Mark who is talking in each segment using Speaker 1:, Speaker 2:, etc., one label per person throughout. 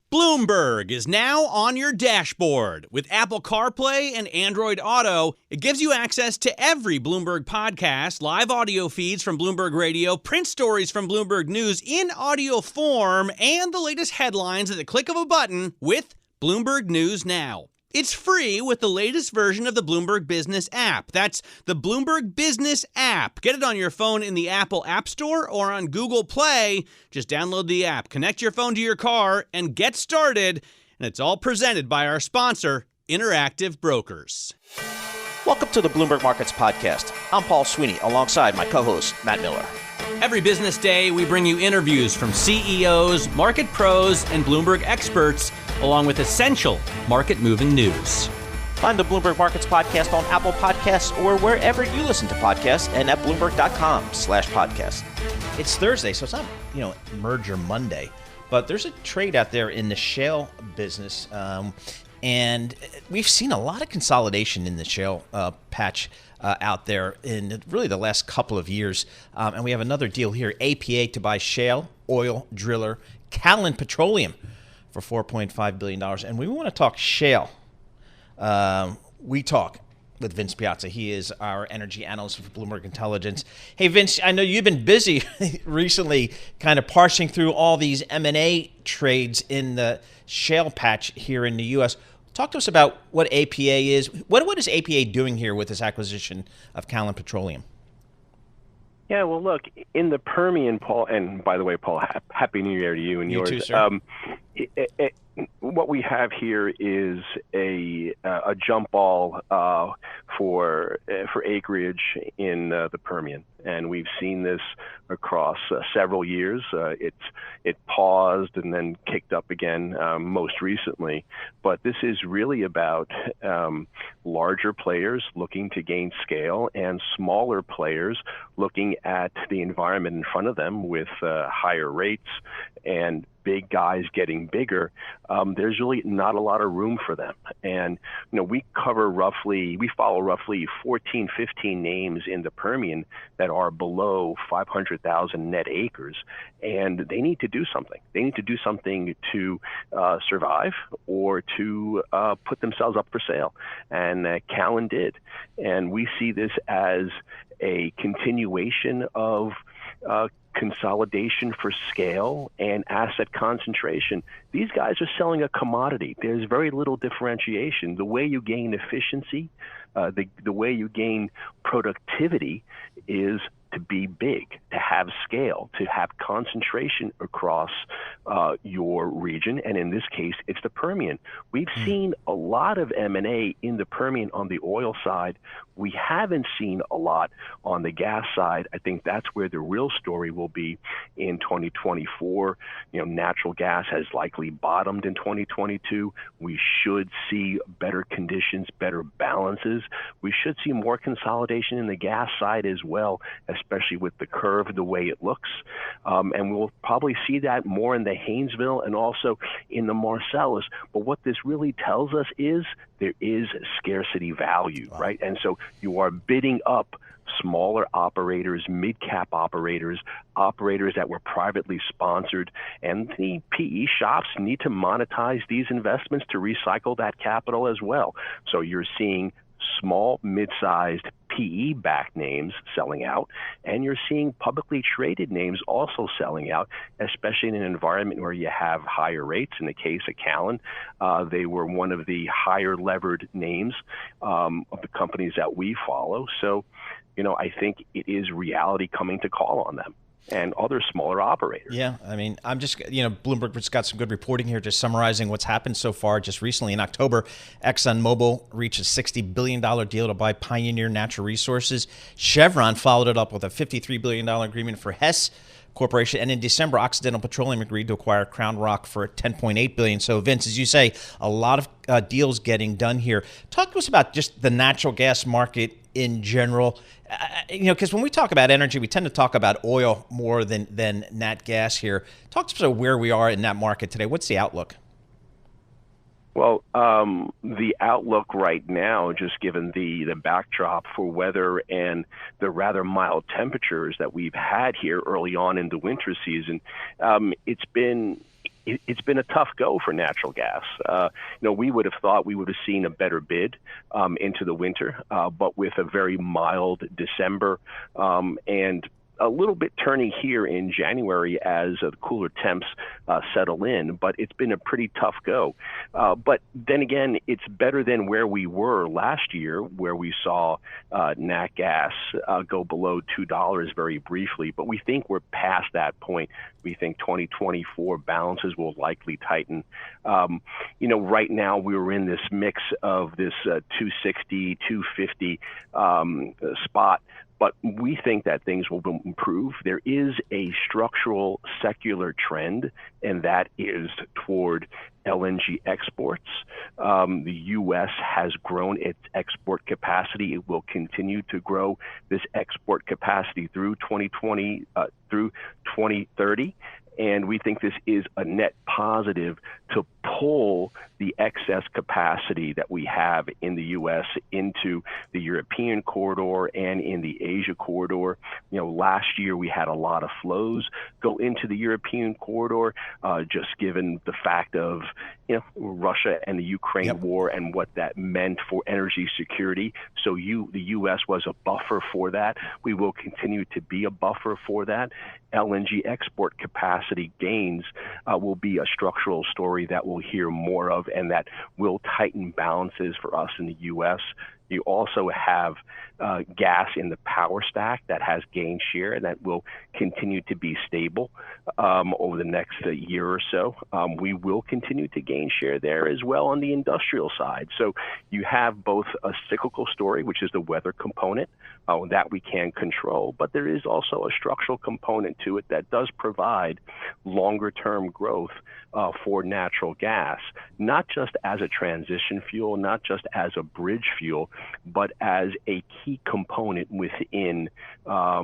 Speaker 1: Bloomberg is now on your dashboard. With Apple CarPlay and Android Auto, it gives you access to every Bloomberg podcast, live audio feeds from Bloomberg Radio, print stories from Bloomberg News in audio form, and the latest headlines at the click of a button with Bloomberg News Now. It's free with the latest version of the Bloomberg Business app. That's the Bloomberg Business app. Get it on your phone in the Apple App Store or on Google Play. Just download the app, connect your phone to your car, and get started. And it's all presented by our sponsor, Interactive Brokers.
Speaker 2: Welcome to the Bloomberg Markets Podcast. I'm Paul Sweeney, alongside my co-host, Matt Miller.
Speaker 1: Every business day, we bring you interviews from CEOs, market pros, and Bloomberg experts, along with essential market-moving news.
Speaker 2: Find the Bloomberg Markets Podcast on Apple Podcasts or wherever you listen to podcasts and at Bloomberg.com/podcast. It's Thursday, so it's not, Merger Monday, but there's a trade out there in the shale business, and we've seen a lot of consolidation in the shale patch out there in really the last couple of years. And we have another deal here, APA to buy shale oil driller Callon Petroleum for $4.5 billion. And we want to talk shale. We talk with Vince Piazza. He is our energy analyst for Bloomberg Intelligence. Hey, Vince, I know you've been busy recently kind of parsing through all these M&A trades in the shale patch here in the U.S. Talk to us about what APA is. What is APA doing here with this acquisition of Callon Petroleum?
Speaker 3: Yeah, well, look, in the Permian, Paul, and by the way, Paul, Happy New Year to you and yours.
Speaker 1: You too, sir.
Speaker 3: What we have here is a jump ball for acreage in the Permian, and we've seen this across several years. It paused and then kicked up again most recently, but this is really about larger players looking to gain scale and smaller players looking at the environment in front of them with higher rates and big guys getting bigger. There's really not a lot of room for them. And, we follow roughly 14, 15 names in the Permian that are below 500,000 net acres. And they need to do something. They need to do something to survive or to put themselves up for sale. And Callon did. And we see this as a continuation of consolidation for scale and asset concentration. These guys are selling a commodity. There's very little differentiation. The way you gain efficiency, the way you gain productivity is to be big, to have scale, to have concentration across your region. And in this case, it's the Permian. We've seen a lot of M&A in the Permian on the oil side. We haven't seen a lot on the gas side. I think that's where the real story will be in 2024. Natural gas has likely bottomed in 2022. We should see better conditions, better balances. We should see more consolidation in the gas side as well, especially with the curve the way it looks. And we'll probably see that more in the Haynesville and also in the Marcellus. But what this really tells us is there is scarcity value, right? And so you are bidding up smaller operators, mid-cap operators that were privately sponsored, and the PE shops need to monetize these investments to recycle that capital as well. So you're seeing small, mid-sized PE-backed names selling out, and you're seeing publicly traded names also selling out, especially in an environment where you have higher rates. In the case of Callon, they were one of the higher levered names of the companies that we follow. So, I think it is reality coming to call on them and other smaller operators.
Speaker 2: Yeah, I'm just, Bloomberg's got some good reporting here, just summarizing what's happened so far. Just recently in October, ExxonMobil reached a $60 billion deal to buy Pioneer Natural Resources. Chevron followed it up with a $53 billion agreement for Hess Corporation. And in December, Occidental Petroleum agreed to acquire Crown Rock for $10.8 billion. So, Vince, as you say, a lot of deals getting done here. Talk to us about just the natural gas market in general. Because when we talk about energy, we tend to talk about oil more than nat gas here. Talk to us about where we are in that market today. What's the outlook?
Speaker 3: Well, the outlook right now, just given the backdrop for weather and the rather mild temperatures that we've had here early on in the winter season, it's been it's been a tough go for natural gas. We would have thought we would have seen a better bid into the winter, but with a very mild December and a little bit turning here in January as the cooler temps settle in, but it's been a pretty tough go. But then again, it's better than where we were last year, where we saw nat gas go below $2 very briefly. But we think we're past that point. We think 2024 balances will likely tighten. Right now we were in this mix of this 260, 250 spot. But we think that things will improve. There is a structural secular trend, and that is toward LNG exports. The U.S. has grown its export capacity. It will continue to grow this export capacity through 2020, through 2030. And we think this is a net positive to pull the excess capacity that we have in the U.S. into the European corridor and in the Asia corridor. Last year we had a lot of flows go into the European corridor, just given the fact of Russia and the Ukraine war and what that meant for energy security. So the U.S. was a buffer for that. We will continue to be a buffer for that. LNG export capacity gains will be a structural story that we'll hear more of, and that will tighten balances for us in the U.S. You also have gas in the power stack that has gained share, and that will continue to be stable over the next year or so. We will continue to gain share there as well on the industrial side. So you have both a cyclical story, which is the weather component that we can control, but there is also a structural component to it that does provide longer-term growth for natural gas, not just as a transition fuel, not just as a bridge fuel, but as a key component within the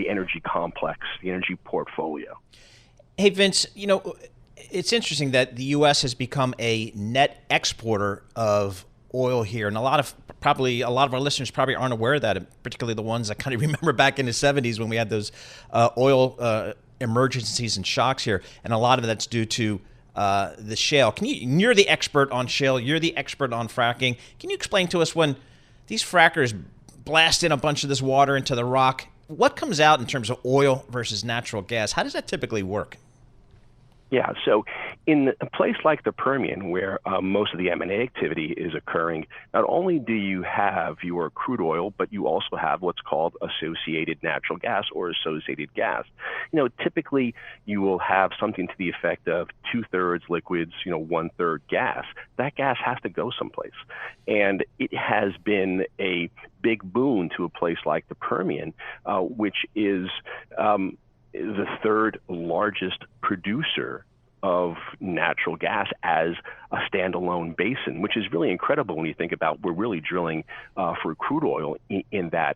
Speaker 3: energy complex, the energy portfolio.
Speaker 2: Hey, Vince, it's interesting that the U.S. has become a net exporter of oil here, and a lot of our listeners probably aren't aware of that, particularly the ones that kind of remember back in the 70s when we had those oil emergencies and shocks here, and a lot of that's due to the shale. You're the expert on shale. You're the expert on fracking. Can you explain to us, when these frackers blast in a bunch of this water into the rock, what comes out in terms of oil versus natural gas? How does that typically work?
Speaker 3: Yeah, so in a place like the Permian, where most of the M&A activity is occurring, not only do you have your crude oil, but you also have what's called associated natural gas or associated gas. Typically you will have something to the effect of 2/3 liquids, 1/3 gas. That gas has to go someplace. And it has been a big boon to a place like the Permian, which is the third largest producer of natural gas as a standalone basin, which is really incredible when you think about we're really drilling for crude oil in that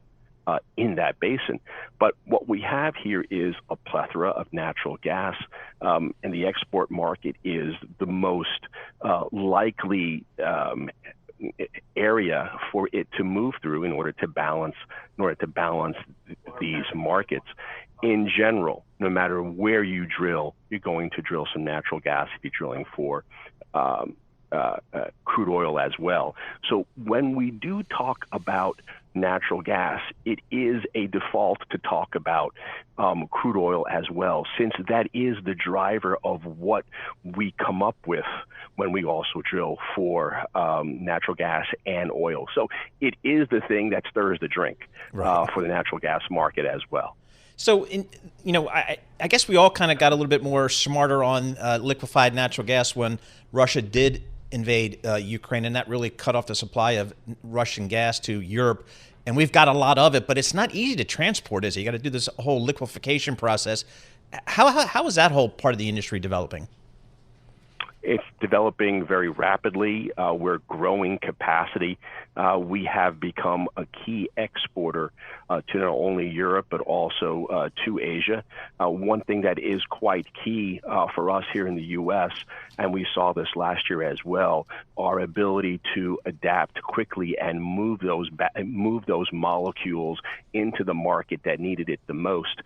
Speaker 3: basin. But what we have here is a plethora of natural gas, and the export market is the most likely area for it to move through in order to balance these markets. In general, no matter where you drill, you're going to drill some natural gas if you're drilling for crude oil as well. So when we do talk about natural gas, it is a default to talk about crude oil as well, since that is the driver of what we come up with when we also drill for natural gas and oil. So it is the thing that stirs the drink for the natural gas market as well.
Speaker 2: So, I guess we all kind of got a little bit more smarter on liquefied natural gas when Russia did invade Ukraine, and that really cut off the supply of Russian gas to Europe. And we've got a lot of it, but it's not easy to transport, is it? You got to do this whole liquefaction process. How is that whole part of the industry developing?
Speaker 3: It's developing very rapidly. We're growing capacity. We have become a key exporter to not only Europe, but also to Asia. One thing that is quite key for us here in the U.S., and we saw this last year as well, our ability to adapt quickly and move those molecules into the market that needed it the most.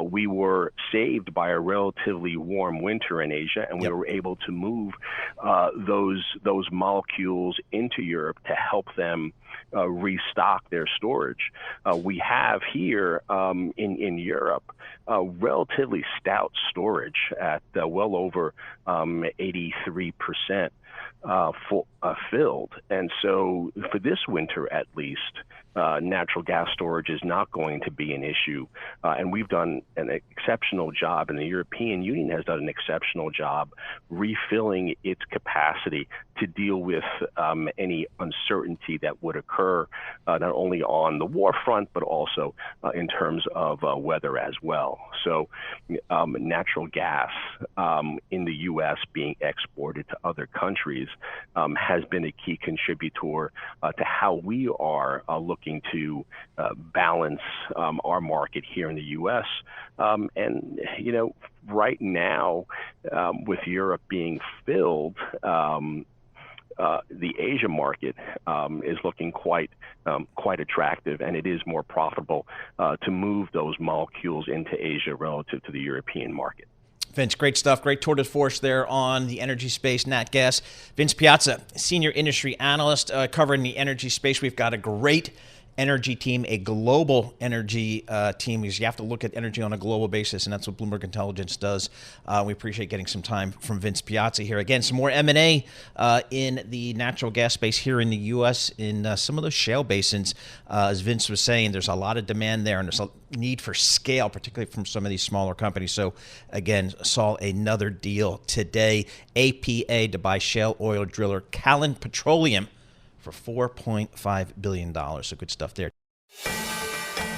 Speaker 3: We were saved by a relatively warm winter in Asia, and we were able to move those molecules into Europe to help them restock their storage. We have here in Europe relatively stout storage at well over 83% filled. And so for this winter, at least, natural gas storage is not going to be an issue. And we've done an exceptional job, and the European Union has done an exceptional job refilling its capacity to deal with any uncertainty that would occur, not only on the war front, but also in terms of weather as well. So natural gas in the U.S. being exported to other countries has been a key contributor to how we are looking to balance our market here in the U.S. And, you know, right now, with Europe being filled, the Asia market is looking quite attractive, and it is more profitable to move those molecules into Asia relative to the European market.
Speaker 2: Vince, great stuff. Great tour de force there on the energy space, nat gas. Vince Piazza, senior industry analyst covering the energy space. We've got a great energy team, a global energy team, because you have to look at energy on a global basis, and that's what Bloomberg Intelligence does. We appreciate getting some time from Vince Piazza here. Again, some more M&A in the natural gas space here in the U.S. in some of those shale basins. As Vince was saying, there's a lot of demand there, and there's a need for scale, particularly from some of these smaller companies. So, again, saw another deal today. APA to buy shale oil driller Callon Petroleum for $4.5 billion. So good stuff there.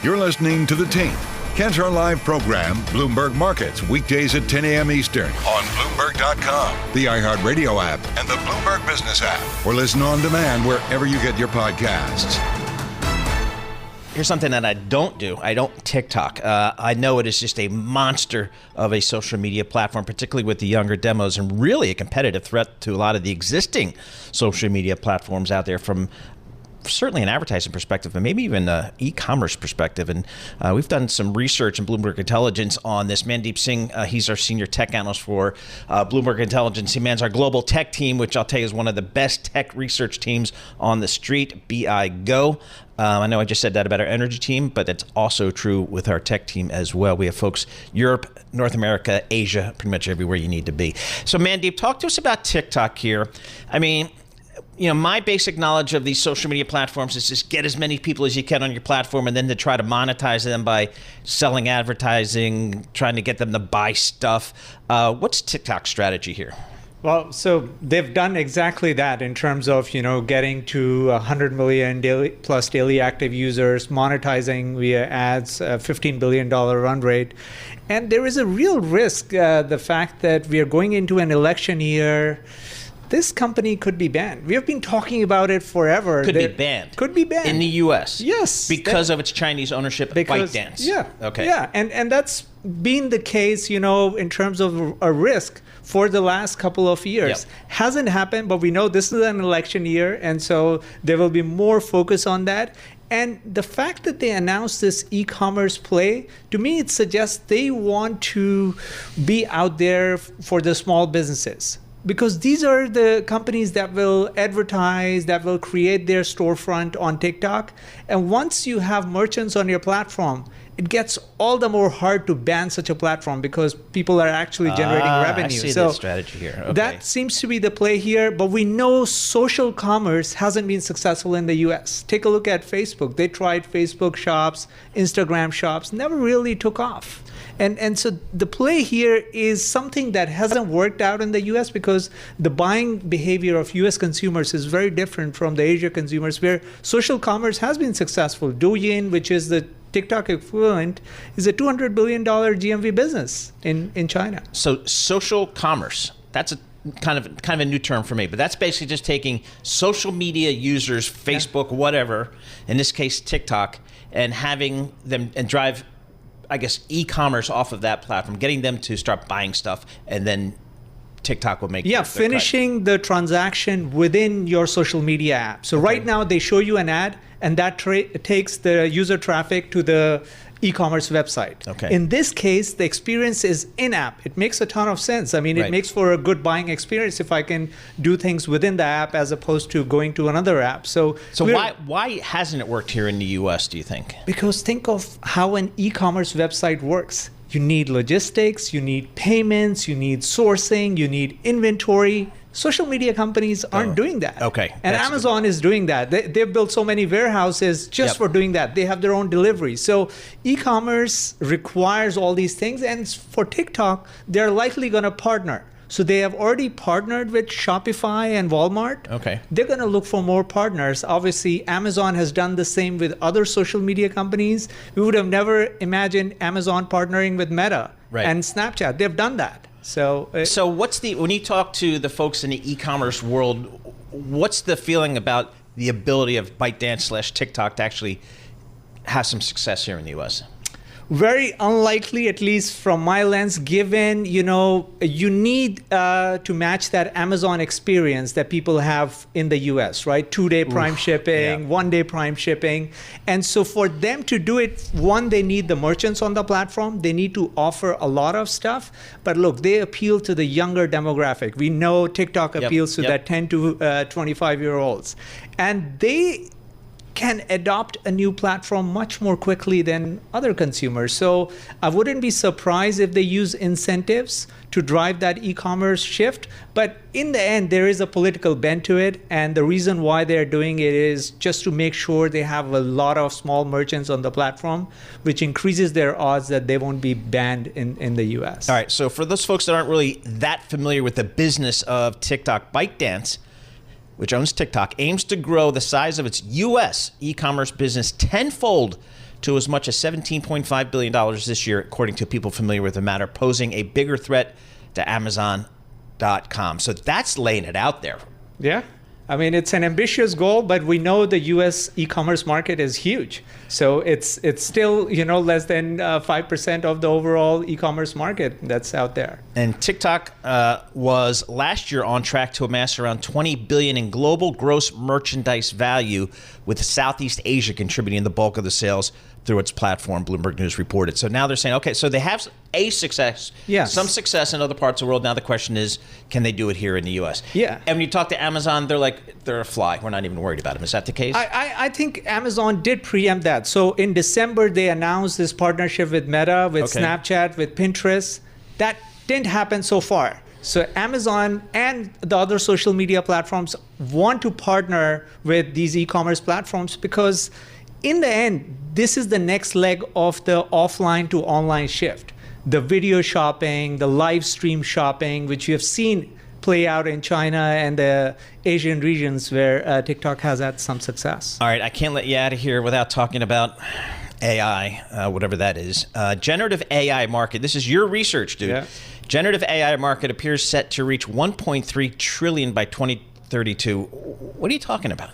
Speaker 4: You're listening to The Tape. Catch our live program, Bloomberg Markets, weekdays at 10 a.m. Eastern on Bloomberg.com, the iHeartRadio app, and the Bloomberg Business app, or listen on demand wherever you get your podcasts.
Speaker 2: Here's something that I don't do. I don't TikTok. I know it is just a monster of a social media platform, particularly with the younger demos, and really a competitive threat to a lot of the existing social media platforms out there from certainly an advertising perspective, but maybe even an e-commerce perspective. And we've done some research in Bloomberg Intelligence on this. Mandeep Singh, he's our senior tech analyst for Bloomberg Intelligence. He mans our global tech team, which I'll tell you is one of the best tech research teams on the street, BI Go. I know I just said that about our energy team, but that's also true with our tech team as well. We have folks Europe, North America, Asia, pretty much everywhere you need to be. So Mandeep, talk to us about TikTok here. I mean, you know, my basic knowledge of these social media platforms is just get as many people as you can on your platform and then to try to monetize them by selling advertising, trying to get them to buy stuff. What's TikTok's strategy here?
Speaker 5: Well, so they've done exactly that in terms of, you know, getting to 100 million plus daily active users, monetizing via ads, $15 billion run rate. And there is a real risk, the fact that we are going into an election year. This company could be banned. We have been talking about it forever.
Speaker 2: Could be banned.
Speaker 5: Could be banned.
Speaker 2: In the U.S.?
Speaker 5: Yes.
Speaker 2: Because of its Chinese ownership of ByteDance.
Speaker 5: Yeah.
Speaker 2: Okay.
Speaker 5: Yeah, and that's been the case, you know, in terms of a risk for the last couple of years.
Speaker 2: Yep.
Speaker 5: Hasn't happened, but we know this is an election year, and so there will be more focus on that. And the fact that they announced this e-commerce play, to me, it suggests they want to be out there for the small businesses. Because these are the companies that will advertise, that will create their storefront on TikTok. And once you have merchants on your platform, it gets all the more hard to ban such a platform because people are actually generating revenue.
Speaker 2: I see
Speaker 5: so
Speaker 2: the strategy here. Okay.
Speaker 5: That seems to be the play here, but we know social commerce hasn't been successful in the US. Take a look at Facebook. They tried Facebook shops, Instagram shops, never really took off. And so the play here is something that hasn't worked out in the US because the buying behavior of US consumers is very different from the Asia consumers, where social commerce has been successful. Douyin, which is the TikTok equivalent, is a $200 billion GMV business in China.
Speaker 2: So social commerce, that's kind of a new term for me, but that's basically just taking social media users, Facebook, whatever, in this case TikTok, and having them and drive, I guess, e-commerce off of that platform, getting them to start buying stuff, and then TikTok will make
Speaker 5: finishing the transaction within your social media app. So right now they show you an ad, and that takes the user traffic to the e-commerce website.
Speaker 2: Okay.
Speaker 5: In this case, the experience is in-app. It makes a ton of sense. I mean, it makes for a good buying experience if I can do things within the app as opposed to going to another app. So
Speaker 2: why hasn't it worked here in the US, do you think?
Speaker 5: Because think of how an e-commerce website works. You need logistics, you need payments, you need sourcing, you need inventory. Social media companies aren't doing that.
Speaker 2: Okay.
Speaker 5: And Amazon is doing that. They've built so many warehouses just for doing that. They have their own delivery. So e-commerce requires all these things. And for TikTok, they're likely going to partner. So they have already partnered with Shopify and Walmart.
Speaker 2: Okay.
Speaker 5: They're going to look for more partners. Obviously, Amazon has done the same with other social media companies. We would have never imagined Amazon partnering with Meta and Snapchat. They've done that. So
Speaker 2: when you talk to the folks in the e-commerce world, what's the feeling about the ability of ByteDance/TikTok to actually have some success here in the US?
Speaker 5: Very unlikely, at least from my lens, given, you need to match that Amazon experience that people have in the US, right? 2-day prime shipping, 1-day prime shipping. And so for them to do it, one, they need the merchants on the platform. They need to offer a lot of stuff. But look, they appeal to the younger demographic. We know TikTok appeals to that 10 to 25-year-olds. And they can adopt a new platform much more quickly than other consumers. So I wouldn't be surprised if they use incentives to drive that e-commerce shift. But in the end, there is a political bent to it. And the reason why they're doing it is just to make sure they have a lot of small merchants on the platform, which increases their odds that they won't be banned in the US.
Speaker 2: All right. So for those folks that aren't really that familiar with the business of TikTok, ByteDance, which owns TikTok, aims to grow the size of its U.S. e-commerce business tenfold to as much as $17.5 billion this year, according to people familiar with the matter, posing a bigger threat to Amazon.com. So that's laying it out there.
Speaker 5: Yeah. I mean, it's an ambitious goal, but we know the U.S. e-commerce market is huge. So it's still, less than 5% of the overall e-commerce market that's out there.
Speaker 2: And TikTok was last year on track to amass around $20 billion in global gross merchandise value, with Southeast Asia contributing the bulk of the sales through its platform, Bloomberg News reported. So now they're saying, okay, so they have some success in other parts of the world. Now the question is, can they do it here in the U.S.?
Speaker 5: Yeah.
Speaker 2: And when you talk to Amazon, they're a fly. We're not even worried about them. Is that the case?
Speaker 5: I think Amazon did preempt that. So in December, they announced this partnership with Meta, with Snapchat, with Pinterest. That didn't happen so far. So Amazon and the other social media platforms want to partner with these e-commerce platforms because in the end, this is the next leg of the offline to online shift. The video shopping, the live stream shopping, which you have seen play out in China and the Asian regions where TikTok has had some success.
Speaker 2: All right, I can't let you out of here without talking about AI, whatever that is. Generative AI market. This is your research, dude. Yeah. Generative AI market appears set to reach 1.3 trillion by 2032. What are you talking about?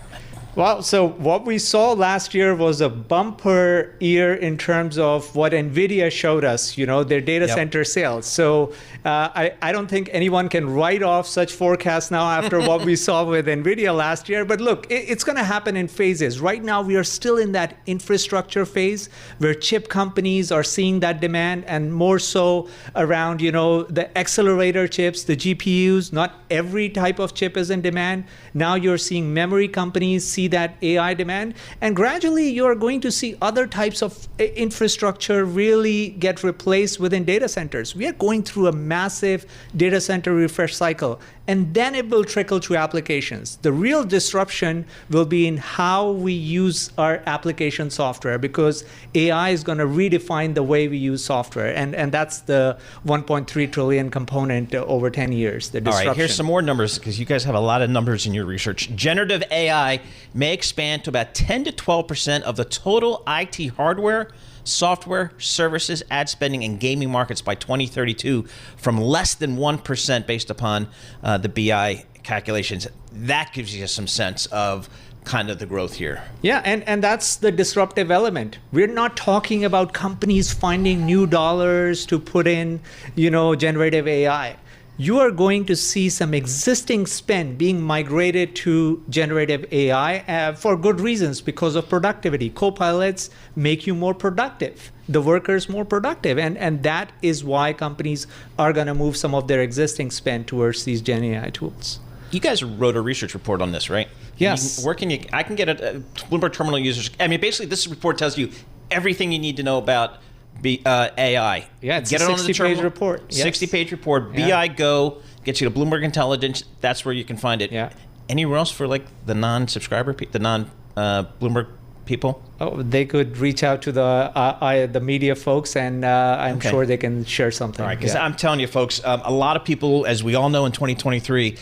Speaker 5: Well, so what we saw last year was a bumper year in terms of what NVIDIA showed us, their data center sales. So I don't think anyone can write off such forecasts now after what we saw with NVIDIA last year. But look, it's going to happen in phases. Right now, we are still in that infrastructure phase where chip companies are seeing that demand, and more so around, the accelerator chips, the GPUs. Not every type of chip is in demand. Now you're seeing memory companies see that AI demand, and gradually you're going to see other types of infrastructure really get replaced within data centers. We are going through a massive data center refresh cycle, and then it will trickle to applications. The real disruption will be in how we use our application software, because AI is going to redefine the way we use software, and that's the 1.3 trillion component over 10 years, the disruption.
Speaker 2: All right, here's some more numbers, because you guys have a lot of numbers in your research. Generative AI may expand to about 10 to 12% of the total IT hardware, software, services, ad spending, and gaming markets by 2032 from less than 1% based upon the BI calculations. That gives you some sense of kind of the growth here.
Speaker 5: Yeah, and that's the disruptive element. We're not talking about companies finding new dollars to put in, generative AI. You are going to see some existing spend being migrated to generative AI for good reasons, because of productivity. Copilots make you more productive, the workers more productive. And that is why companies are going to move some of their existing spend towards these Gen AI tools.
Speaker 2: You guys wrote a research report on this, right?
Speaker 5: Yes.
Speaker 2: Where can you? I can get a Bloomberg Terminal users. I mean, basically, this report tells you everything you need to know about AI.
Speaker 5: Yeah, it's
Speaker 2: get
Speaker 5: a
Speaker 2: it on the
Speaker 5: 60-page report. Yes.
Speaker 2: 60-page report.
Speaker 5: Yeah.
Speaker 2: BI Go gets you to Bloomberg Intelligence. That's where you can find it.
Speaker 5: Yeah.
Speaker 2: Anywhere else for like the non-subscriber, the non-Bloomberg people?
Speaker 5: Oh, they could reach out to the media folks, and I'm
Speaker 2: Okay.
Speaker 5: sure they can share something.
Speaker 2: All right, because I'm telling you, folks, a lot of people, as we all know in 2023,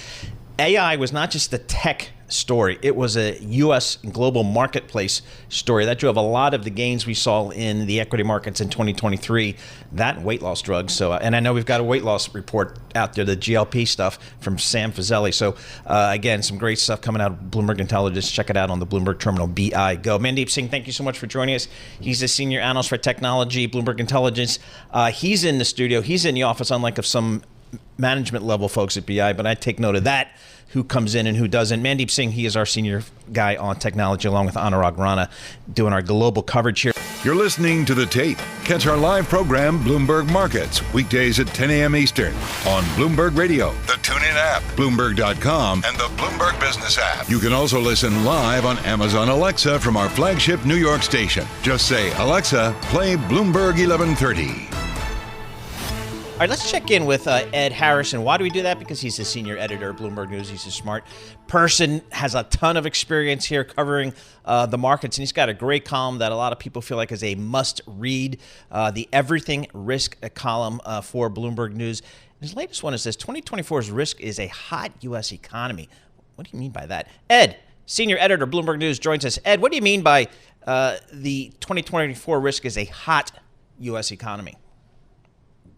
Speaker 2: AI was not just a tech story. It was a U.S. and global marketplace story. That drove a lot of the gains we saw in the equity markets in 2023, that and weight loss drugs. So, and I know we've got a weight loss report out there, the GLP stuff from Sam Fazeli. So, again, some great stuff coming out of Bloomberg Intelligence. Check it out on the Bloomberg Terminal, BI Go. Mandeep Singh, thank you so much for joining us. He's a senior analyst for technology, Bloomberg Intelligence. He's in the studio. He's in the office, unlike of some management level folks at BI, but I take note of that, who comes in and who doesn't. Mandeep Singh, he is our senior guy on technology, along with Anurag Rana, doing our global coverage here.
Speaker 4: You're listening to The Tape. Catch our live program, Bloomberg Markets, weekdays at 10 a.m. Eastern on Bloomberg Radio, the TuneIn app, Bloomberg.com, and the Bloomberg Business app. You can also listen live on Amazon Alexa from our flagship New York station. Just say, Alexa, play Bloomberg 1130.
Speaker 2: All right, let's check in with Ed Harrison. Why do we do that? Because he's the senior editor of Bloomberg News. He's a smart person, has a ton of experience here covering the markets, and he's got a great column that a lot of people feel like is a must-read, the Everything Risk column for Bloomberg News. His latest one is this: 2024's risk is a hot U.S. economy. What do you mean by that? Ed, senior editor of Bloomberg News, joins us. Ed, what do you mean by the 2024 risk is a hot U.S. economy?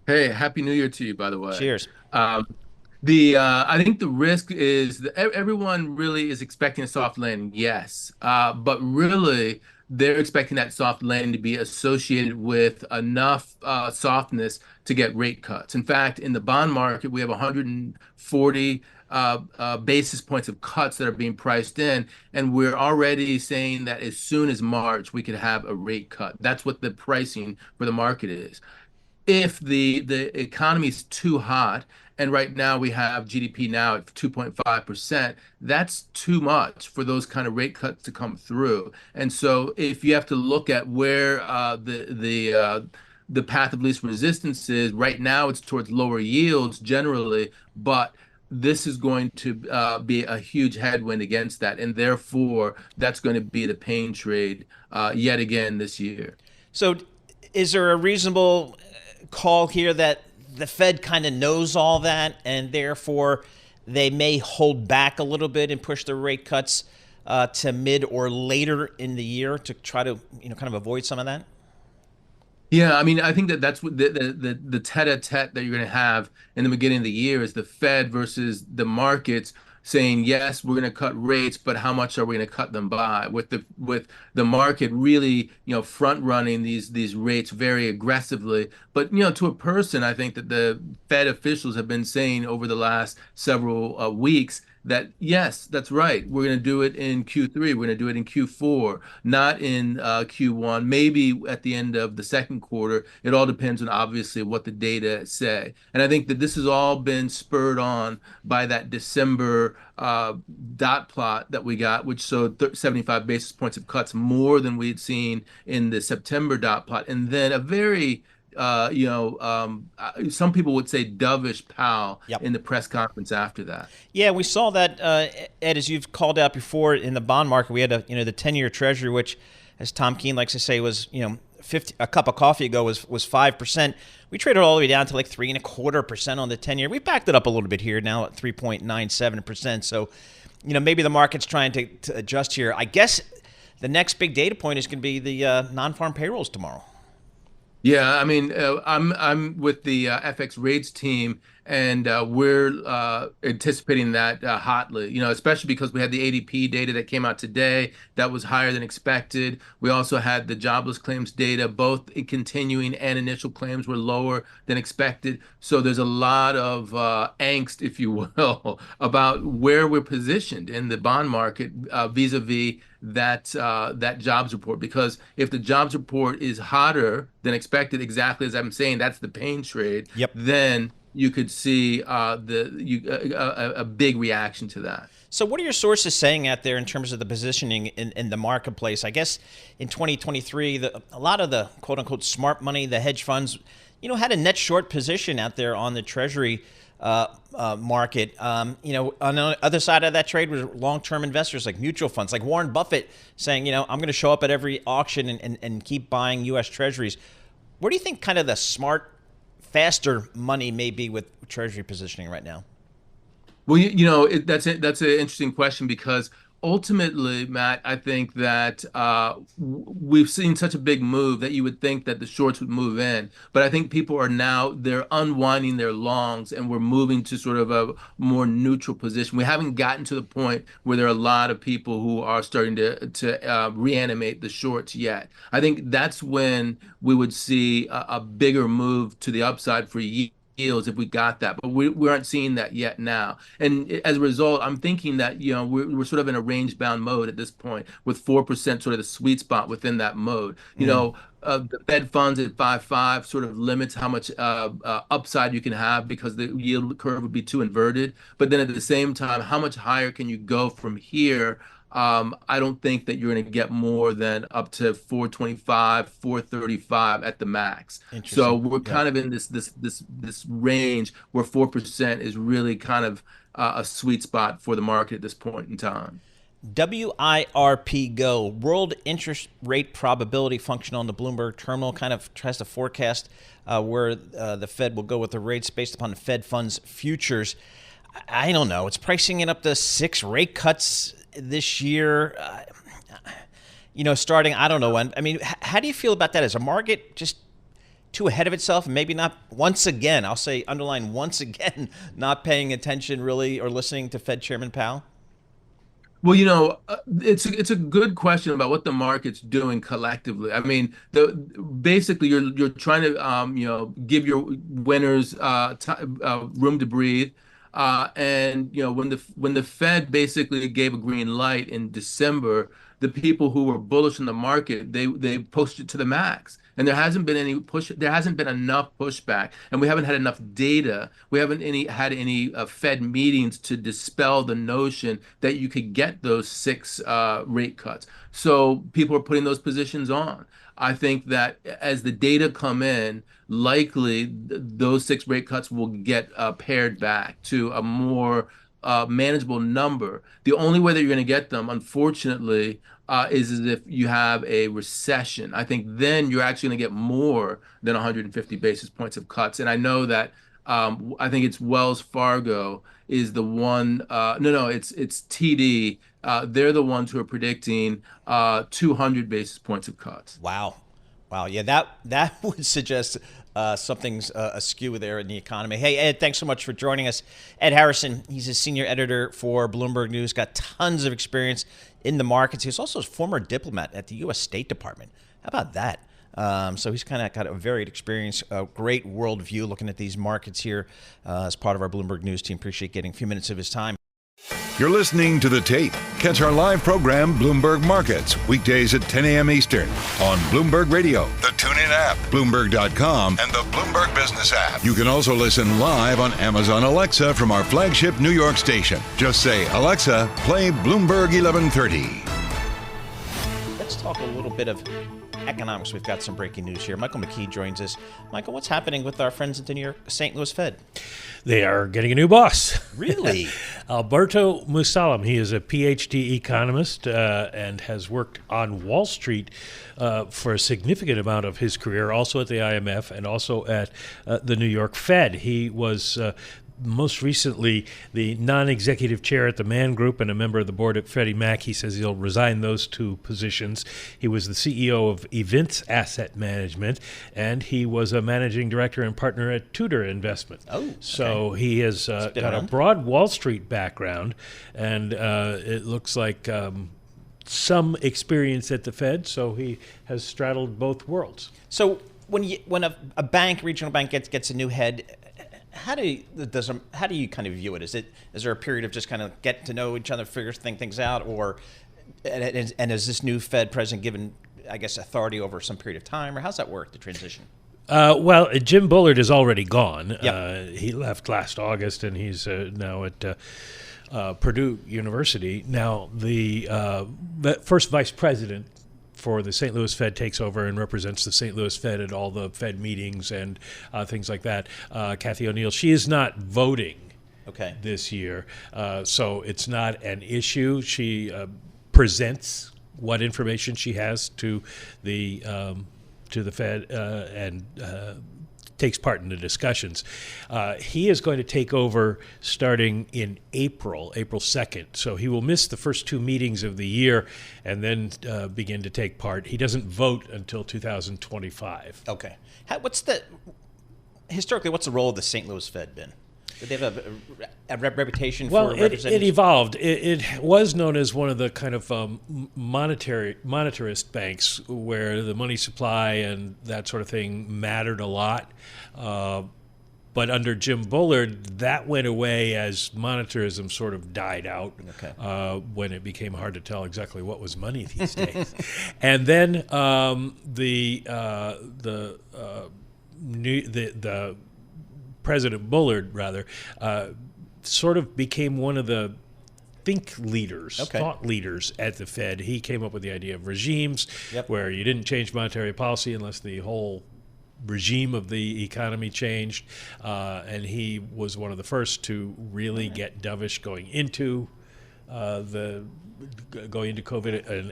Speaker 6: Hey, Happy New Year to you, by the way.
Speaker 2: Cheers.
Speaker 6: I think the risk is that everyone really is expecting a soft landing, yes. But really, they're expecting that soft landing to be associated with enough softness to get rate cuts. In fact, in the bond market, we have 140 basis points of cuts that are being priced in, and we're already saying that as soon as March, we could have a rate cut. That's what the pricing for the market is. If the economy is too hot, and right now we have GDP now at 2.5%, that's too much for those kind of rate cuts to come through. And so if you have to look at where the path of least resistance is, right now it's towards lower yields generally, but this is going to be a huge headwind against that. And therefore, that's going to be the pain trade yet again this year.
Speaker 2: So is there a reasonable call here that the Fed kind of knows all that, and therefore they may hold back a little bit and push the rate cuts to mid or later in the year to try to kind of avoid some of that?
Speaker 6: Yeah, I mean, I think that's what the tete-a-tete that you're going to have in the beginning of the year is the Fed versus the markets saying, yes, we're going to cut rates, but how much are we going to cut them by? With the market really, front running these rates very aggressively. But to a person, I think that the Fed officials have been saying over the last several weeks that, yes, that's right. We're going to do it in Q3. We're going to do it in Q4, not in Q1, maybe at the end of the second quarter. It all depends on, obviously, what the data say. And I think that this has all been spurred on by that December dot plot that we got, which showed 75 basis points of cuts, more than we had seen in the September dot plot. And then a very some people would say dovish Powell in the press conference after that.
Speaker 2: Yeah, we saw that, Ed, as you've called out before in the bond market. We had the 10-year Treasury, which, as Tom Keene likes to say, was a cup of coffee ago was 5%. We traded all the way down to like 3.25% on the 10-year. We backed it up a little bit here now at 3.97%. So, maybe the market's trying to adjust here. I guess the next big data point is going to be the non-farm payrolls tomorrow.
Speaker 6: Yeah, I mean, I'm with the FX rates team, and we're anticipating that hotly. Especially because we had the ADP data that came out today that was higher than expected. We also had the jobless claims data, both continuing and initial claims were lower than expected. So there's a lot of angst, if you will, about where we're positioned in the bond market vis-a-vis that jobs report. Because if the jobs report is hotter than expected, exactly as I'm saying, that's the pain trade.
Speaker 2: Yep.
Speaker 6: Then you could see a big reaction to that.
Speaker 2: So what are your sources saying out there in terms of the positioning in the marketplace? I guess in 2023, a lot of the quote-unquote smart money, the hedge funds, had a net short position out there on the Treasury market. On the other side of that trade was long-term investors like mutual funds, like Warren Buffett saying, I'm going to show up at every auction and keep buying U.S. Treasuries. Where do you think kind of the smart, faster money may be with Treasury positioning right now?
Speaker 6: Well, that's an interesting question, because ultimately, Matt, I think that we've seen such a big move that you would think that the shorts would move in. But I think people they're unwinding their longs, and we're moving to sort of a more neutral position. We haven't gotten to the point where there are a lot of people who are starting to reanimate the shorts yet. I think that's when we would see a bigger move to the upside for yields if we got that, but we aren't seeing that yet now. And as a result, I'm thinking that we're sort of in a range bound mode at this point, with 4% sort of the sweet spot within that mode. The Fed funds at 5.5 sort of limits how much upside you can have, because the yield curve would be too inverted. But then at the same time, how much higher can you go from here? I don't think that you're going to get more than up to 425, 435 at the max. So we're kind of in this range where 4% is really kind of a sweet spot for the market at this point in time.
Speaker 2: WIRP Go, World Interest Rate Probability Function on the Bloomberg Terminal, kind of tries to forecast where the Fed will go with the rates based upon the Fed funds futures. I don't know. It's pricing it up to 6 rate cuts this year, starting, I don't know when. I mean, how do you feel about that? Is a market just too ahead of itself, and maybe not, once again, I'll say underline once again, not paying attention really or listening to Fed Chairman Powell?
Speaker 6: Well, it's a good question about what the market's doing collectively. I mean, basically you're trying to give your winners room to breathe. And when the Fed basically gave a green light in December, the people who were bullish in the market, they pushed it to the max. And there hasn't been any push. There hasn't been enough pushback, and we haven't had enough data. We haven't had any Fed meetings to dispel the notion that you could get those 6 rate cuts. So people are putting those positions on. I think that as the data come in, likely those 6 rate cuts will get pared back to a more manageable number. The only way that you're going to get them, unfortunately, is as if you have a recession. I think then you're actually going to get more than 150 basis points of cuts. And I know that I think it's Wells Fargo is the one. It's TD. They're the ones who are predicting 200 basis points of cuts.
Speaker 2: Wow. Yeah, that would suggest something's askew there in the economy. Hey, Ed, thanks so much for joining us. Ed Harrison, he's a senior editor for Bloomberg News, got tons of experience in the markets. He's also a former diplomat at the U.S. State Department. How about that? So he's kind of got a varied experience, a great worldview looking at these markets here as part of our Bloomberg News team. Appreciate getting a few minutes of his time.
Speaker 4: You're listening to The Tape. Catch our live program, Bloomberg Markets, weekdays at 10 a.m. Eastern on Bloomberg Radio, the TuneIn app, Bloomberg.com, and the Bloomberg Business app. You can also listen live on Amazon Alexa from our flagship New York station. Just say, Alexa, play Bloomberg 1130.
Speaker 2: Let's talk a little bit of economics. We've got some breaking news here. Michael McKee joins us. Michael, what's happening with our friends at the New York St. Louis Fed?
Speaker 7: They are getting a new boss.
Speaker 2: Really?
Speaker 7: Alberto Musalem. He is a PhD economist and has worked on Wall Street for a significant amount of his career, also at the IMF and also at the New York Fed. He was most recently the non-executive chair at the Mann Group and a member of the board at Freddie Mac. He says he'll resign those two positions. He was the CEO of Events Asset Management, and he was a managing director and partner at Tudor Investment.
Speaker 2: Oh, okay.
Speaker 7: So he has got a broad Wall Street background, and it looks like some experience at the Fed, so he has straddled both worlds.
Speaker 2: So when a bank, regional bank, gets a new head, how do you kind of view it? Is there a period of just kind of get to know each other, think things out, or and is this new Fed president given, I guess, authority over some period of time, or how's that work, the transition?
Speaker 7: Well, Jim Bullard is already gone.
Speaker 2: Yep.
Speaker 7: He left last August, and he's now at Purdue University. Now, the first vice president for the St. Louis Fed takes over and represents the St. Louis Fed at all the Fed meetings and things like that. Kathy O'Neill, she is not voting this year, so it's not an issue. She presents what information she has to the Fed and takes part in the discussions. He is going to take over starting in April 2nd. So he will miss the first two meetings of the year and then begin to take part. He doesn't vote until 2025.
Speaker 2: Okay. Historically, what's the role of the St. Louis Fed been? Did they have a reputation for representing?
Speaker 7: It evolved. It was known as one of the kind of monetarist banks where the money supply and that sort of thing mattered a lot. But under Jim Bullard, that went away as monetarism sort of died out when it became hard to tell exactly what was money these days. And then the President Bullard, rather, sort of became one of the thought leaders at the Fed. He came up with the idea of regimes, where you didn't change monetary policy unless the whole regime of the economy changed. And he was one of the first to really get dovish going into COVID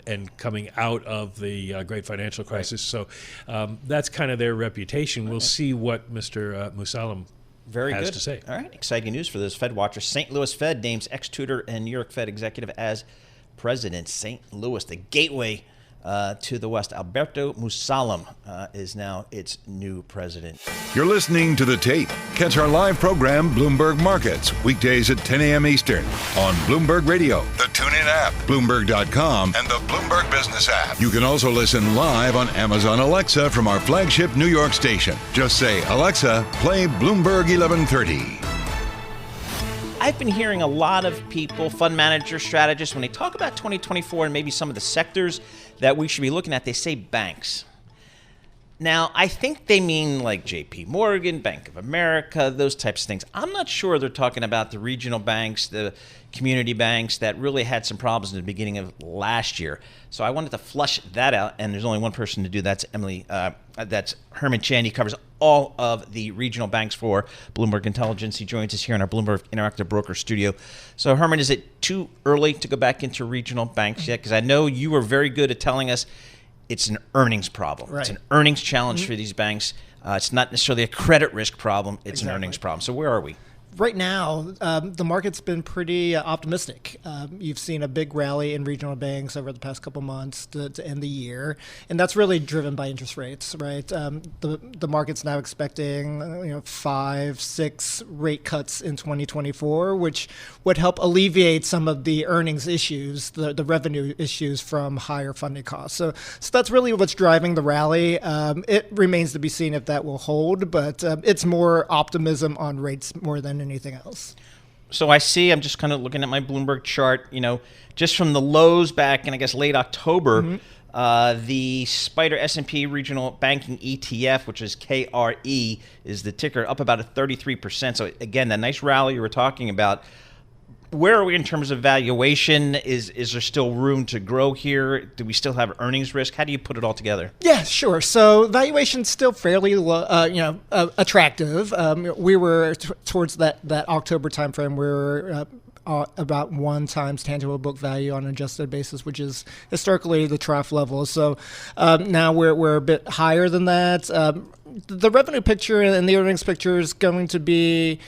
Speaker 7: and coming out of the great financial crisis. So that's kind of their reputation. We'll see what Mr. Musalem has to say.
Speaker 2: All right, exciting news for those Fed watchers. St. Louis Fed names ex-Tudor and New York Fed executive as president. St. Louis, the gateway to the West. Alberto Musalem is now its new president.
Speaker 4: You're listening to The Tape. Catch our live program, Bloomberg Markets, weekdays at 10 a.m. Eastern on Bloomberg Radio, the TuneIn app, Bloomberg.com, and the Bloomberg Business app. You can also listen live on Amazon Alexa from our flagship New York station. Just say, Alexa, play Bloomberg 1130.
Speaker 2: I've been hearing a lot of people, fund managers, strategists, when they talk about 2024 and maybe some of the sectors that we should be looking at, they say banks. Now, I think they mean like J.P. Morgan, Bank of America, those types of things. I'm not sure they're talking about the regional banks, the community banks that really had some problems in the beginning of last year. So I wanted to flush that out, and there's only one person to do that. That's Herman Chan. He covers all of the regional banks for Bloomberg Intelligence. He joins us here in our Bloomberg Interactive Broker studio. So Herman, is it too early to go back into regional banks yet? Because I know you were very good at telling us it's an earnings problem.
Speaker 8: Right.
Speaker 2: It's an earnings challenge for these banks. It's not necessarily a credit risk problem. It's an earnings problem. So where are we?
Speaker 8: Right now, the market's been pretty optimistic. You've seen a big rally in regional banks over the past couple months to end the year, and that's really driven by interest rates, right? The market's now expecting 5-6 rate cuts in 2024, which would help alleviate some of the earnings issues, the revenue issues from higher funding costs. So that's really what's driving the rally. It remains to be seen if that will hold, but it's more optimism on rates more than anything else.
Speaker 2: So I see, I'm just kind of looking at my Bloomberg chart, just from the lows back in, I guess, late October, the Spider S&P Regional Banking ETF, which is KRE, is the ticker, up about 33%. So again, that nice rally you were talking about. where are we in terms of valuation? Is there still room to grow here? Do we still have earnings risk? How do you put it all together?
Speaker 8: Yeah, sure. So valuation's still fairly attractive. We were towards that October timeframe. We were about 1x tangible book value on an adjusted basis, which is historically the trough level. So now we're a bit higher than that. The revenue picture and the earnings picture is going to be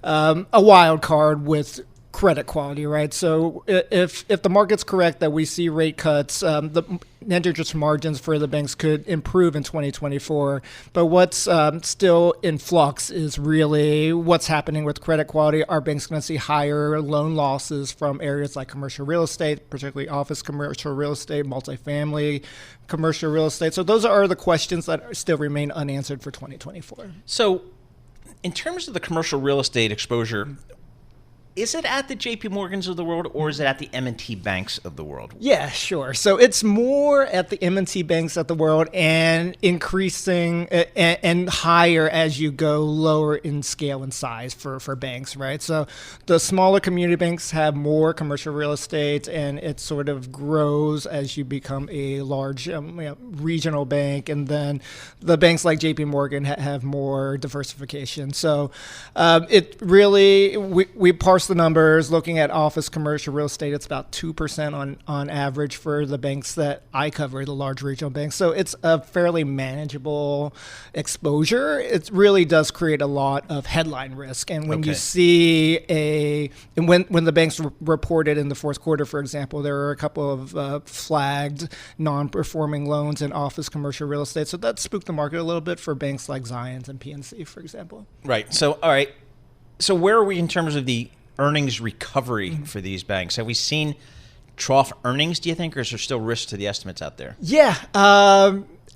Speaker 8: a wild card with credit quality, right? So if the market's correct that we see rate cuts, the net interest margins for the banks could improve in 2024. But what's still in flux is really what's happening with credit quality. Are banks going to see higher loan losses from areas like commercial real estate, particularly office commercial real estate, multifamily commercial real estate? So those are the questions that still remain unanswered for 2024.
Speaker 2: So in terms of the commercial real estate exposure, is it at the JP Morgans of the world, or is it at the M&T banks of the world?
Speaker 8: Yeah, sure. So it's more at the M&T banks of the world and increasing and higher as you go lower in scale and size for banks, right? So the smaller community banks have more commercial real estate, and it sort of grows as you become a large regional bank. And then the banks like JP Morgan have more diversification. So it really, we parse the numbers. Looking at office commercial real estate, it's about 2% on average for the banks that I cover, the large regional banks. So it's a fairly manageable exposure. It really does create a lot of headline risk. And when you see when the banks reported in the fourth quarter, for example, there were a couple of flagged non-performing loans in office commercial real estate. So that spooked the market a little bit for banks like Zions and PNC, for example.
Speaker 2: Right. So, all right. So where are we in terms of the earnings recovery for these banks? Have we seen trough earnings, do you think, or is there still risk to the estimates out there?
Speaker 8: Yeah.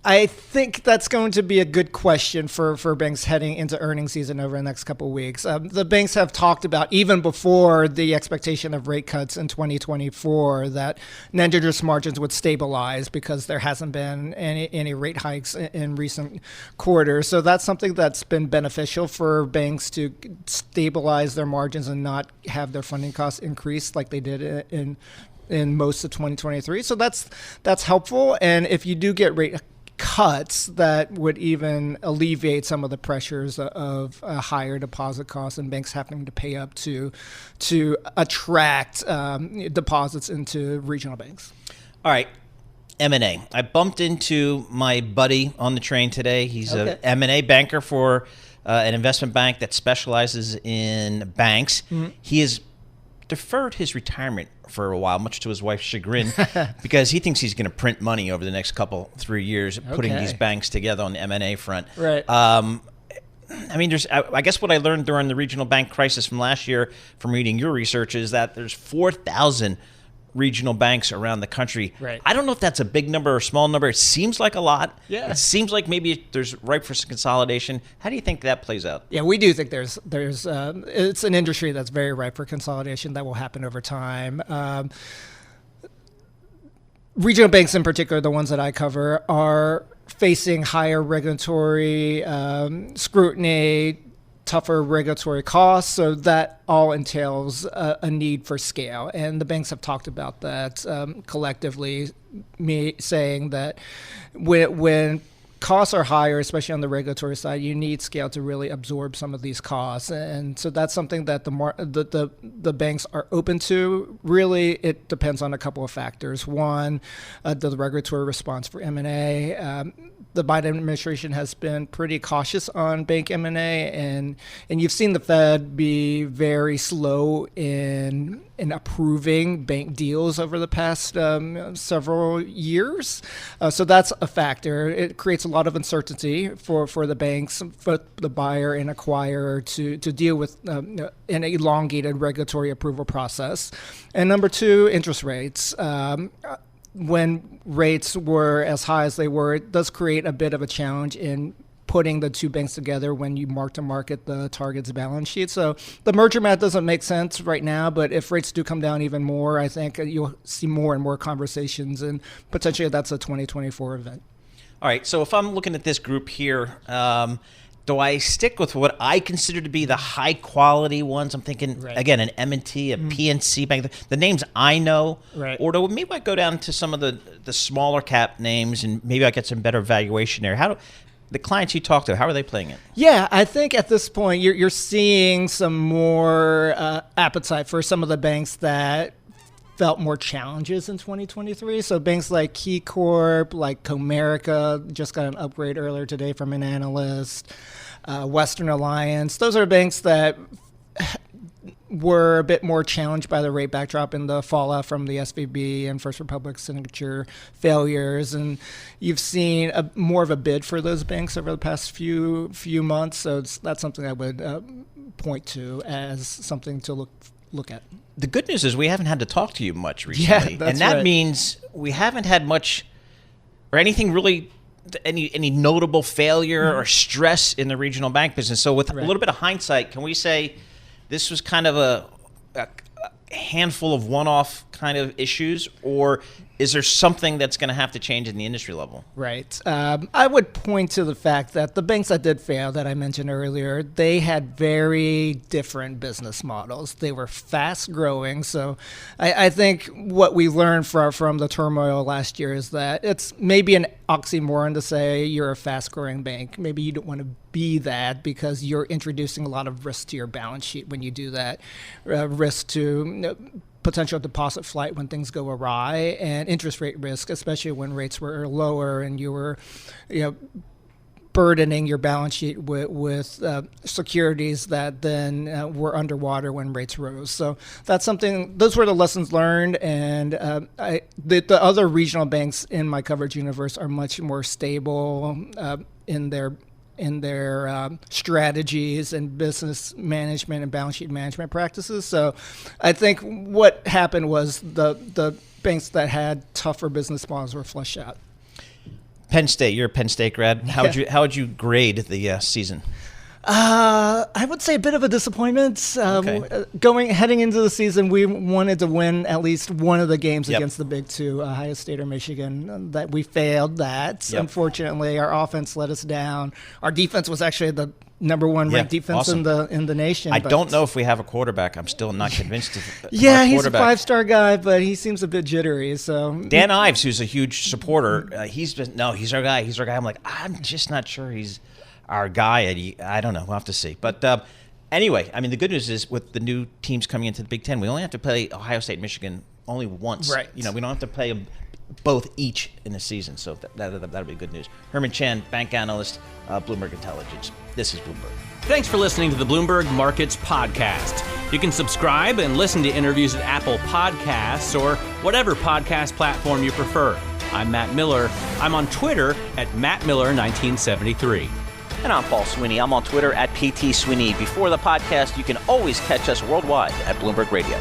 Speaker 8: I think that's going to be a good question for banks heading into earnings season over the next couple of weeks. The banks have talked about, even before the expectation of rate cuts in 2024, that net interest margins would stabilize because there hasn't been any rate hikes in recent quarters. So that's something that's been beneficial for banks to stabilize their margins and not have their funding costs increase like they did in most of 2023. So that's helpful. And if you do get rate cuts, that would even alleviate some of the pressures of higher deposit costs and banks having to pay up to attract deposits into regional banks.
Speaker 2: All right. M&A. I bumped into my buddy on the train today. He's an M&A banker for an investment bank that specializes in banks. Mm-hmm. He has deferred his retirement for a while, much to his wife's chagrin, because he thinks he's going to print money over the next 3 years, putting these banks together on the M&A front.
Speaker 8: Right.
Speaker 2: I mean, I guess what I learned during the regional bank crisis from last year from reading your research is that there's 4,000 regional banks around the country.
Speaker 8: Right.
Speaker 2: I don't know if that's a big number or a small number. It seems like a lot.
Speaker 8: Yeah.
Speaker 2: It seems like maybe there's ripe for some consolidation. How do you think that plays out?
Speaker 8: Yeah, we do think there's it's an industry that's very ripe for consolidation that will happen over time. Regional banks in particular, the ones that I cover, are facing higher regulatory scrutiny, tougher regulatory costs, so that all entails a need for scale. And the banks have talked about that collectively, saying that when costs are higher, especially on the regulatory side, you need scale to really absorb some of these costs. And so that's something that the banks are open to. Really, it depends on a couple of factors. One, the regulatory response for M&A. The Biden administration has been pretty cautious on bank M&A, and you've seen the Fed be very slow in approving bank deals over the past several years. So that's a factor. It creates a lot of uncertainty for the banks, for the buyer and acquirer to deal with an elongated regulatory approval process. And number two, interest rates. When rates were as high as they were, it does create a bit of a challenge in putting the two banks together when you mark to market the target's balance sheet. So the merger math doesn't make sense right now, but if rates do come down even more, I think you'll see more and more conversations, and potentially that's a 2024 event.
Speaker 2: All right, so if I'm looking at this group here, do I stick with what I consider to be the high quality ones? I'm thinking, again, an M&T, a PNC Bank, the names I know.
Speaker 8: Right.
Speaker 2: Or do maybe I go down to some of the smaller cap names and maybe I get some better valuation there? How do the clients you talk to, how are they playing it?
Speaker 8: Yeah, I think at this point you're seeing some more appetite for some of the banks that felt more challenges in 2023. So banks like KeyCorp, like Comerica, just got an upgrade earlier today from an analyst, Western Alliance. Those are banks that were a bit more challenged by the rate backdrop and the fallout from the SVB and First Republic signature failures. And you've seen more of a bid for those banks over the past few months. So that's something I would point to as something to look at.
Speaker 2: The good news is we haven't had to talk to you much recently.
Speaker 8: Yeah, that's
Speaker 2: and that
Speaker 8: right.
Speaker 2: means we haven't had much or anything really, any notable failure or stress in the regional bank business. So with a little bit of hindsight, can we say this was kind of a handful of one-off kind of issues, or is there something that's going to have to change in the industry level?
Speaker 8: Right. I would point to the fact that the banks that did fail that I mentioned earlier, they had very different business models. They were fast growing. So I think what we learned from the turmoil last year is that it's maybe an oxymoron to say you're a fast growing bank. Maybe you don't want to be that because you're introducing a lot of risk to your balance sheet when you do that. Risk to potential deposit flight when things go awry, and interest rate risk, especially when rates were lower and you were, burdening your balance sheet with securities that then were underwater when rates rose. So that's something. Those were the lessons learned, and the other regional banks in my coverage universe are much more stable in their strategies and business management and balance sheet management practices. So I think what happened was the banks that had tougher business models were flushed out.
Speaker 2: Penn State, you're a Penn State grad. How would you grade the season?
Speaker 8: I would say a bit of a disappointment. Heading into the season, we wanted to win at least one of the games against the Big Two, Ohio State or Michigan. That we failed that. Unfortunately, our offense let us down. Our defense was actually the number one ranked defense in the nation.
Speaker 2: I don't know if we have a quarterback. I'm still not convinced.
Speaker 8: He's a 5-star guy, but he seems a bit jittery. So
Speaker 2: Dan Ives, who's a huge supporter, he's our guy. He's our guy. I'm like, I'm just not sure he's our guy. I don't know. We'll have to see. But anyway, I mean, the good news is with the new teams coming into the Big Ten, we only have to play Ohio State and Michigan only once.
Speaker 8: Right.
Speaker 2: We don't have to play them both each in a season. So that'll be good news. Herman Chan, bank analyst, Bloomberg Intelligence. This is Bloomberg.
Speaker 1: Thanks for listening to the Bloomberg Markets Podcast. You can subscribe and listen to interviews at Apple Podcasts or whatever podcast platform you prefer. I'm Matt Miller. I'm on Twitter at MattMiller1973.
Speaker 2: And I'm Paul Sweeney. I'm on Twitter at PT Sweeney. Before the podcast, you can always catch us worldwide at Bloomberg Radio.